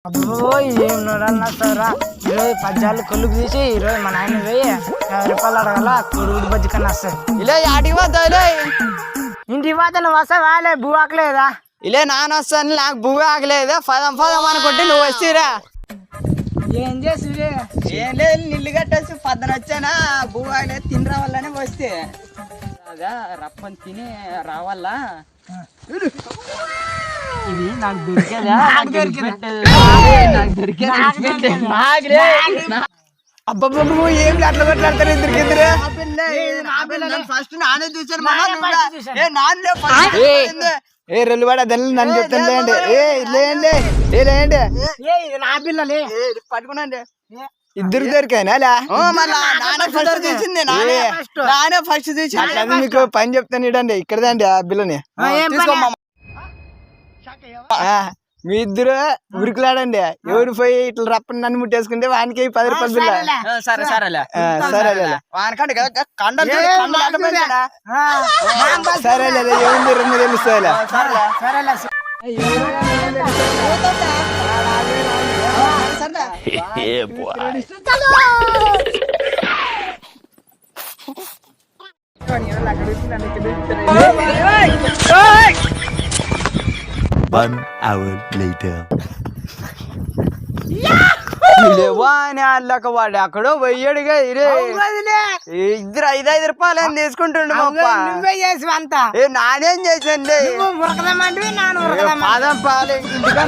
అబ్బో ఏం నోడన్నా సరా 20 పద్యాలు కొలుపు తీసి 20 మా నాయన పోయి 50 రూపాయలు అడగల కొడుకు బజ్జి కన్నా వస్తాయి. ఇలా ఆటికి పోతావులే. ఇంటికి పోతే నువ్వు వస్తావాలే భూ ఆకలేదా? ఇలా నాన్న వస్తాను నాకు భూమి ఆగలేదు. పదం పదం అనుకుంటే నువ్వు వస్తేరా ఏం చేసి ఏం లేదు నిల్లు కట్టేసి పద్దన వచ్చానా భూమి ఆగలేదు తిని రావాలని వస్తే అదా రప్పని తిని రావాలా. ఇది నాకు దొరికేదా? అబ్బబ్బబ్బ ఏం అట్లా కొట్లాడతారు ఇద్దరు ఫస్ట్ నానే చూసాను ఏ రెల్లు పడ నన్ను చెప్తాను లేండి లేండి లేండి నా పిల్లలే పట్టుకున్నాండి ఇద్దరు దొరికాయనా నానే ఫస్ట్ చూసి మీకు పని చెప్తాను ఇడండి ఇక్కడదండి ఆ బిల్లని మీ ఇద్దరు ఉరికులాడండి ఎవరు పోయి ఇట్లా రప్పని నన్ను ముట్టేసుకుంటే వానికి 10 రూపాయలు బిల్ల. సరే సరేలే ఏముంది 2 తెలుస్తాయిలే. One hour later. వాళ్ళక వాడు అక్కడో పోయాడుగా ఇద్దరు 5 రూపాయలు ఏం తీసుకుంటుండు నువ్వే చేసి అంతా నానేం చేశాను ఉరకదామంటే నాన్న పాదం పాలు ఇంటికా